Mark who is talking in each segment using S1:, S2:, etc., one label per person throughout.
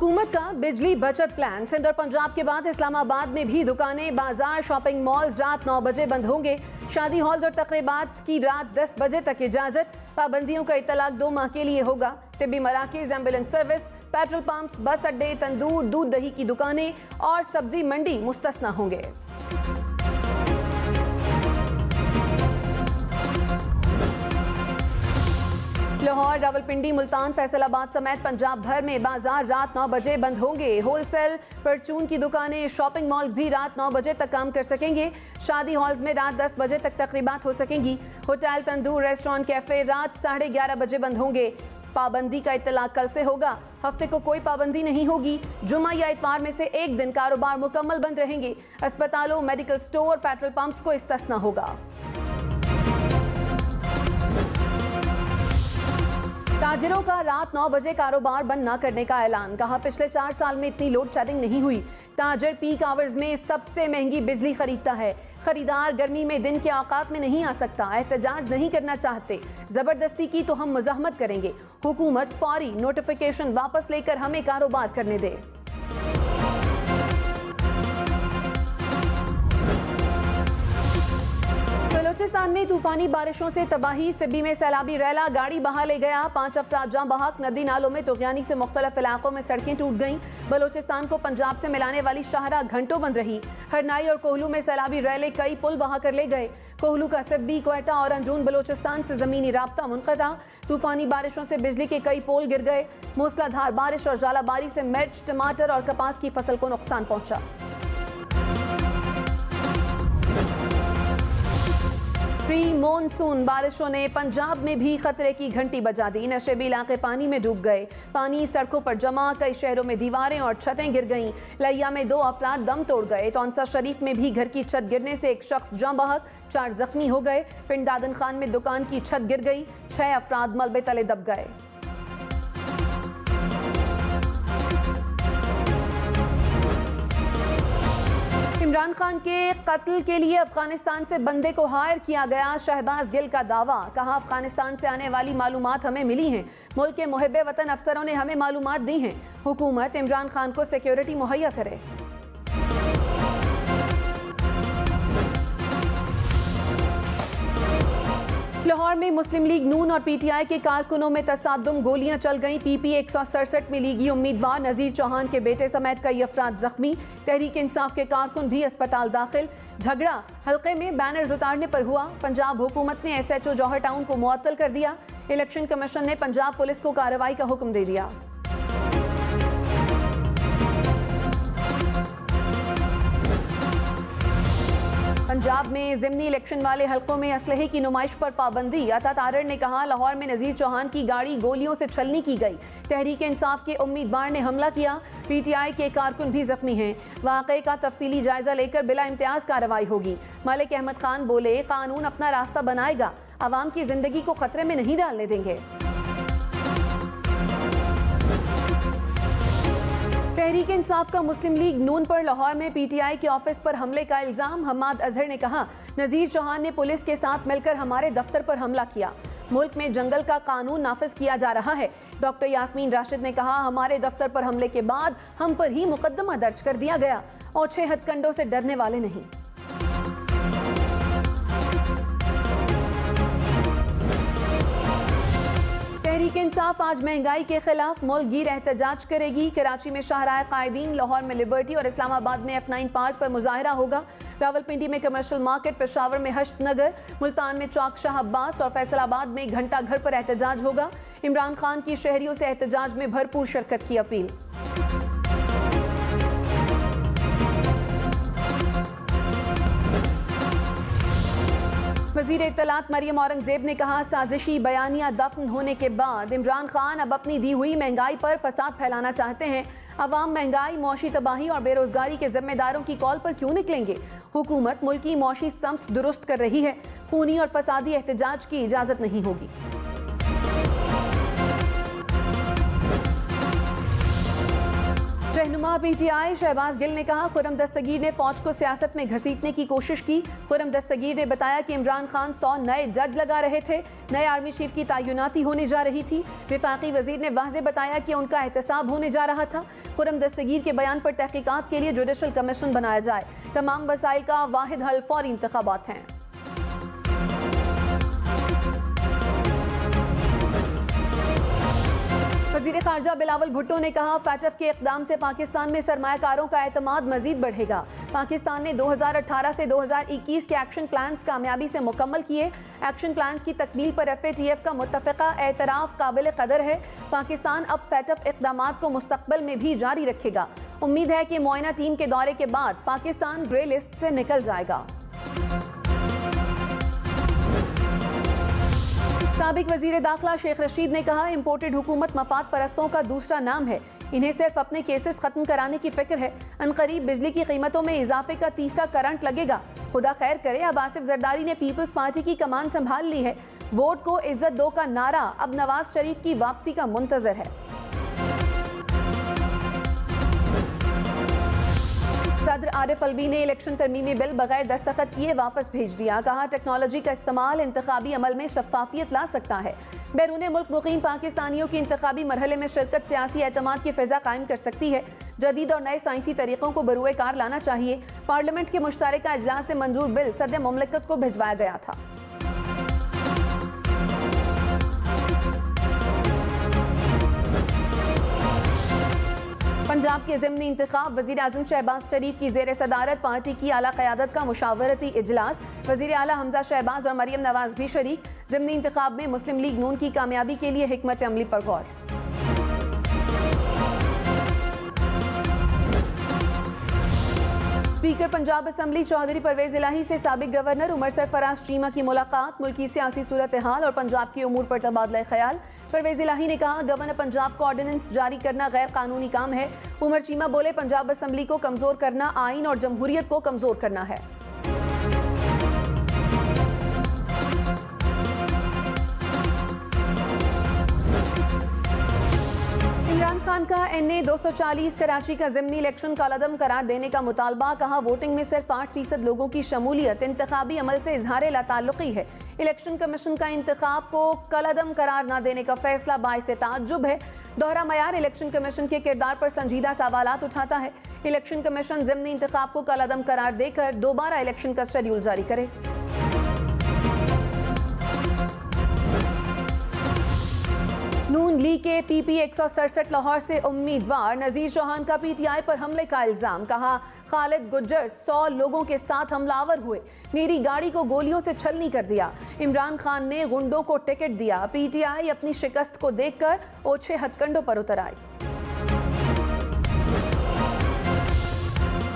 S1: हुकूमत का बिजली बचत प्लान। सिंध और पंजाब के बाद इस्लामाबाद में भी दुकानें, बाजार, शॉपिंग मॉल्स रात 9 बजे बंद होंगे। शादी हॉल्स और तकरीबात की रात 10 बजे तक इजाजत। पाबंदियों का इतलाक 2 माह के लिए होगा। तिब्बी मराकज, एम्बुलेंस सर्विस, पेट्रोल पंप्स, बस अड्डे, तंदूर, दूध दही की दुकानें और सब्जी मंडी मुस्तस्ना होंगे। लाहौर, रावलपिंडी, मुल्तान, फैसलाबाद समेत पंजाब भर में बाजार रात 9 बजे बंद होंगे। होलसेल, परचून की दुकानें, शॉपिंग मॉल्स भी रात 9 बजे तक काम कर सकेंगे। शादी हॉल्स में रात 10 बजे तक तकरीबात हो सकेंगी। होटल, तंदूर, रेस्टोरेंट, कैफे रात 11:30 बजे बंद होंगे। पाबंदी का इतलाक कल से होगा। हफ्ते को कोई पाबंदी नहीं होगी। जुमा या इतवार में से एक दिन कारोबार मुकम्मल बंद रहेंगे। अस्पतालों, मेडिकल स्टोर, पेट्रोल पंप्स को इस्तिस्ना होगा। ताजिरों का रात 9 बजे कारोबार बंद न करने का ऐलान। कहा, पिछले 4 साल में इतनी लोड शेडिंग नहीं हुई। ताजिर पीक आवर्स में सबसे महंगी बिजली खरीदता है। खरीदार गर्मी में दिन के औकात में नहीं आ सकता। एहतजाज नहीं करना चाहते। जबरदस्ती की तो हम मुज़ाहमत करेंगे। हुकूमत फौरी नोटिफिकेशन वापस लेकर हमें कारोबार करने दे। बलोचिस्तान में तूफानी बारिशों से तबाही। सिब्बी में सैलाबी रैला गाड़ी बहा ले गया। 5 अफराद जाँ बहक। नदी नालों में तुग़यानी से मुख्तलिफ इलाकों में सड़कें टूट गईं। बलोचिस्तान को पंजाब से मिलाने वाली शाहराह घंटों बंद रही। हरनाई और कोहलू में सैलाबी रैले कई पुल बहा कर ले गए। कोहलू का सिब्बी, क्वेटा और अंदरून बलोचिस्तान से ज़मीनी राब्ता मुनक़ता। तूफानी बारिशों से बिजली के कई पोल गिर गए। मूसलाधार बारिश और जालाबारी से मिर्च, टमाटर और कपास की फसल को नुकसान पहुंचा। प्री मॉनसून बारिशों ने पंजाब में भी खतरे की घंटी बजा दी। नशेबी इलाके पानी में डूब गए। पानी सड़कों पर जमा। कई शहरों में दीवारें और छतें गिर गईं। लिया में 2 अफराद दम तोड़ गए। तौंसा शरीफ में भी घर की छत गिरने से एक शख्स जाँ बहक, 4 जख्मी हो गए। पिंड दादन खान में दुकान की छत गिर गई। 6 अफराद मलबे तले दब गए। इमरान खान के कत्ल के लिए अफगानिस्तान से बंदे को हायर किया गया। शहबाज गिल का दावा। कहा, अफगानिस्तान से आने वाली मालूमात हमें मिली हैं। मुल्क के मुहिब्बे वतन अफसरों ने हमें मालूमात दी हैं। हुकूमत इमरान खान को सिक्योरिटी मुहैया करे। लाहौर में मुस्लिम लीग नून और पीटीआई के कारकुनों में तसादुम। गोलियां चल गईं। पीपी 167 में लीगी उम्मीदवार नजीर चौहान के बेटे समेत कई अफराद जख्मी। तहरीक इंसाफ के कारकुन भी अस्पताल दाखिल। झगड़ा हल्के में बैनर्स उतारने पर हुआ। पंजाब हुकूमत ने SHO जौहर टाउन को मुअत्तल कर दिया। इलेक्शन कमीशन ने पंजाब पुलिस को कार्रवाई का हुक्म दे दिया। पंजाब में ज़िमनी इलेक्शन वाले हलकों में असलहे की नुमाइश पर पाबंदी। अता तारर ने कहा, लाहौर में नज़ीर चौहान की गाड़ी गोलियों से छलनी की गई। तहरीक इंसाफ के उम्मीदवार ने हमला किया। पीटीआई के कारकुन भी जख्मी हैं। वाक़े का तफसीली जायजा लेकर बिला इम्तियाज कार्रवाई होगी। मलिक अहमद खान बोले, कानून अपना रास्ता बनाएगा। आवाम की जिंदगी को खतरे में नहीं डालने देंगे। तहरीक इंसाफ का मुस्लिम लीग नून पर लाहौर में पीटीआई के ऑफिस पर हमले का इल्जाम। हम्माद अजहर ने कहा, नजीर चौहान ने पुलिस के साथ मिलकर हमारे दफ्तर पर हमला किया। मुल्क में जंगल का कानून नाफिज किया जा रहा है। डॉक्टर यास्मीन राशिद ने कहा, हमारे दफ्तर पर हमले के बाद हम पर ही मुकदमा दर्ज कर दिया गया और 6 हथकंडों से डरने वाले नहीं। तहरीक इंसाफ आज महंगाई के खिलाफ मुल्क गिर एहतजाज करेगी। कराची में शाहराह कायदीन, लाहौर में लिबर्टी और इस्लामाबाद में F9 पार्क पर मुजाहिरा होगा। रावलपिंडी में कमर्शियल मार्केट, पेशावर में हश्त नगर, मुल्तान में चौक शाह अब्बास और फैसलाबाद में घंटा घर पर एहतजाज होगा। इमरान खान की शहरियों से एहतजाज में भरपूर शिरकत की अपील। वज़ीर इत्तलात मरियम औरंगजेब ने कहा, साजिशी बयानिया दफन होने के बाद इमरान खान अब अपनी दी हुई महंगाई पर फसाद फैलाना चाहते हैं। अवाम महंगाई, मौशी तबाही और बेरोजगारी के जिम्मेदारों की कॉल पर क्यों निकलेंगे? हुकूमत मुल्क की मौशी समत दुरुस्त कर रही है। खूनी और फसादी एहतजाज की इजाजत नहीं होगी। रहनुमा पीटीआई शहबाज गिल ने कहा, खुर्रम दस्तगीर ने फौज को सियासत में घसीटने की कोशिश की। खुर्रम दस्तगीर ने बताया कि इमरान खान 100 नए जज लगा रहे थे, नए आर्मी चीफ की तैनाती होने जा रही थी। विफाकी वजीर ने वाज़ेह बताया कि उनका एहतसाब होने जा रहा था। खुर्रम दस्तगीर के बयान पर तहकीकात के लिए जुडिशल कमीशन बनाया जाए। तमाम मसाइल का वाहिद हल फौरी इंतखाबात हैं। वज़ीर ख़ारजा बिलावल भुट्टो ने कहा, फैटफ के इक़दाम से पाकिस्तान में सरमायाकारों का एतमाद मजीद बढ़ेगा। पाकिस्तान ने 2018 से 2021 के एक्शन प्लान्स कामयाबी से मुकम्मल किए। एक्शन प्लान्स की तकमील पर FATF का मुत्तफ़िक़ा एतराफ़ काबिल क़दर है। पाकिस्तान अब फैटफ इक़दामात को मुस्तक़बिल में भी जारी रखेगा। उम्मीद है कि मुआयना टीम के दौरे के बाद पाकिस्तान ग्रे लिस्ट से निकल जाएगा। साबिक वजीर दाखिला शेख रशीद ने कहा, इम्पोर्टेड हुकूमत मफाद परस्तों का दूसरा नाम है। इन्हें सिर्फ अपने केसेस खत्म कराने की फिक्र है। अनकरीब बिजली की कीमतों में इजाफे का तीसरा करंट लगेगा। खुदा खैर करे, अब आसिफ जरदारी ने पीपल्स पार्टी की कमान संभाल ली है। वोट को इज्जत दो का नारा अब नवाज शरीफ की वापसी का मुंतजर है। सदर आरिफ अलवी ने इलेक्शन तरमीमी बिल बगैर दस्तखत किए वापस भेज दिया। कहा, टेक्नोलॉजी का इस्तेमाल इंतखाबी अमल में शफाफियत ला सकता है। बैरून मुल्क मुकीम पाकिस्तानियों की इंतखाबी मरहले में शिरकत सियासी एतमाद की फ़िज़ा कायम कर सकती है। जदीद और नए साइंसी तरीक़ों को बरूए कार लाना चाहिए। पार्लियामेंट के मुश्तरका इजलास से मंजूर बिल सदर मुमलिकत को भिजवाया गया था। पंजाब के ज़िमनी इंतखाब, वज़ीर आज़म शहबाज शरीफ की ज़ेर सदारत पार्टी की आला क़यादत का मुशावरती इजलास। वज़ीर आला हमजा शहबाज और मरियम नवाज भी शरीक। ज़िमनी इंतखाब में मुस्लिम लीग नून की कामयाबी के लिए हिकमत अमली पर गौर। स्पीकर पंजाब असम्बली चौधरी परवेज इलाही से साबिक गवर्नर उमर सरफराज चीमा की मुलाकात। मुल्की सियासी सूरत हाल और पंजाब के उमूर पर तबादला ख्याल। परवेज इलाही ने कहा, गवर्नर पंजाब को ऑर्डिनेंस जारी करना गैर कानूनी काम है। उमर चीमा बोले, पंजाब असम्बली को कमजोर करना आइन और जमहूरियत को कमजोर करना है। इमरान खान का NA 240 कराची का ज़िमनी इलेक्शन कालादम करार देने का मुतालबा। कहा, वोटिंग में सिर्फ 8% लोगों की शमूलियत इंतखाबी अमल से इजहार लाताल्लुकी है। इलेक्शन कमीशन का इंतखाब को कलादम करार न देने का फैसला बाइसे ताज्जुब है। दोहरा मयार इलेक्शन कमीशन के किरदार पर संजीदा सवालात उठाता है। इलेक्शन कमीशन ज़िमनी इंतखाब को कलादम करार देकर दोबारा इलेक्शन का शेड्यूल जारी करे। नून लीग के PP 167 लाहौर से उम्मीदवार नजीर चौहान का PTI पर हमले का इल्जाम। कहा, खालिद गुज्जर 100 लोगों के साथ हमलावर हुए, मेरी गाड़ी को गोलियों से छलनी कर दिया। इमरान खान ने गुंडों को टिकट दिया। PTI अपनी शिकस्त को देखकर ओछे हथकंडों पर उतर आई।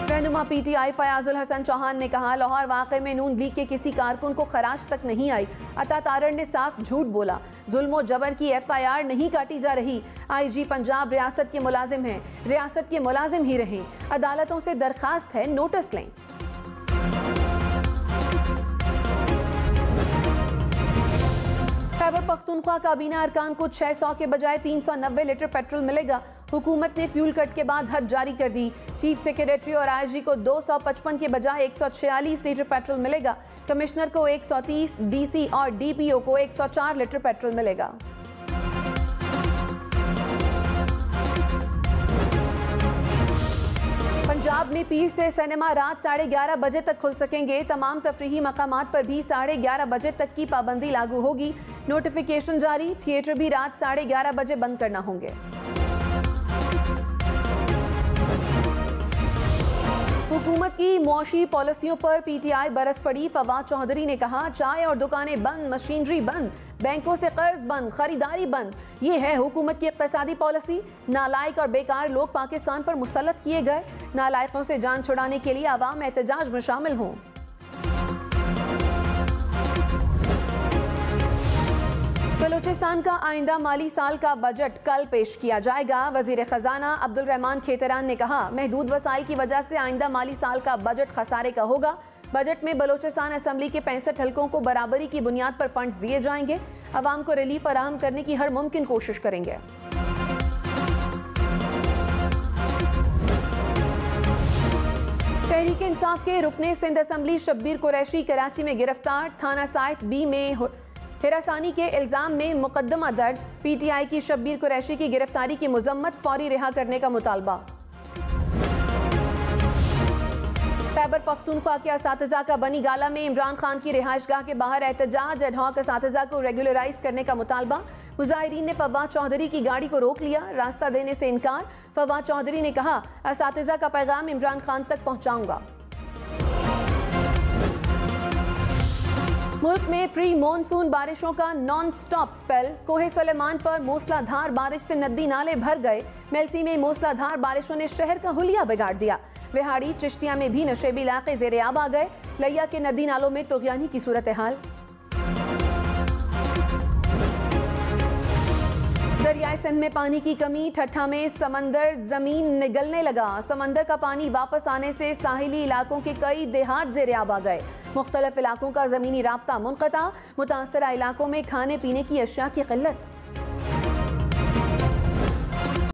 S1: रहनुमा PTI फयाजुल हसन चौहान ने कहा, लाहौर वाक़े में नून लीग के किसी कारकुन को खराज तक नहीं आई। अता तारड़ ने साफ झूठ बोला। जुल्म जबर की FIR नहीं काटी जा रही। IG पंजाब रियासत के मुलाजिम हैं, रियासत के मुलाजिम ही रहें। अदालतों से दरखास्त है, नोटिस लें। खैबर पख्तूनख्वा काबीना अरकान को 600 के बजाय 390 लीटर पेट्रोल मिलेगा। हुकूमत ने फ्यूल कट के बाद हद जारी कर दी। चीफ सेक्रेटरी और IG को 255 के बजाय 146 लीटर पेट्रोल मिलेगा। कमिश्नर को 130, DC और DPO को 104 लीटर पेट्रोल मिलेगा। पंजाब में पीर से सिनेमा रात 11:30 बजे तक खुल सकेंगे। तमाम तफरीही मकामात पर भी 11:30 बजे तक की पाबंदी लागू होगी। नोटिफिकेशन जारी, थिएटर भी रात 11:30 बजे बंद करना होंगे। हुकूमत की मुआशी पॉलिसियों पर PTI बरस पड़ी। फवाद चौधरी ने कहा, चाय और दुकानें बंद, मशीनरी बंद, बैंकों से कर्ज बंद, खरीदारी बंद। ये है हुकूमत की इक़्तिसादी पॉलिसी। नालायक और बेकार लोग पाकिस्तान पर मुसल्लत किए गए। नालायकों से जान छुड़ाने के लिए अवाम एहतजाज में शामिल हों। बलूचिस्तान का आइंदा माली साल का बजट कल पेश किया जाएगा। वजीर खजाना अब्दुल रहमान खेतरान ने कहा, महदूद वसाइल की वजह से आइंदा माली साल का बजट खसारे का होगा। बजट में बलूचिस्तान असम्बली के 65 हलकों को बराबरी की बुनियाद पर फंड्स दिए जाएंगे। अवाम को रिलीफ फराहम करने की हर मुमकिन कोशिश करेंगे। तहरीक इंसाफ के रुकने सिंध असम्बली शब्बीर कुरैशी कराची में गिरफ्तार। थाना साइट बी में हिरासानी के इल्जाम में मुकदमा दर्ज। पीटीआई की शब्बीर कुरैशी की गिरफ्तारी की मजम्मत, फौरी रिहा करने का मुतालबा। खैबर पख्तूनख्वा के असातिज़ा का बनी गाला में इमरान खान की रिहाइशगाह के बाहर एहतजाज। एडहॉक असातिज़ा को रेगुलराइज करने का मुतालबा। मुजाहिरीन ने फवाद चौधरी की गाड़ी को रोक लिया, रास्ता देने से इनकार। फवाद चौधरी ने कहा, असातिज़ा का पैगाम इमरान खान तक पहुंचाऊंगा। मुल्क में प्री मॉनसून बारिशों का नॉन स्टॉप स्पेल। कोहे सुलेमान पर मूसलाधार बारिश से नदी नाले भर गए। मेलसी में मूसलाधार बारिशों ने शहर का हुलिया बिगाड़ दिया। विहाड़ी चिश्तिया में भी नशेबी इलाके ज़ेर-ए-आब आ गए। लिया के नदी नालों में तुग़यानी की सूरत हाल। दरियाए सिंध में पानी की कमी। ठट्ठा में समंदर जमीन निगलने लगा। समंदर का पानी वापस आने से साहिली इलाकों के कई देहात ज़ेर-ए-आब आ गए। मुख्तलिफ इलाकों का जमीनी राब्ता मुनक़ता। मुतासरा इलाकों में खाने पीने की अशिया की किल्लत।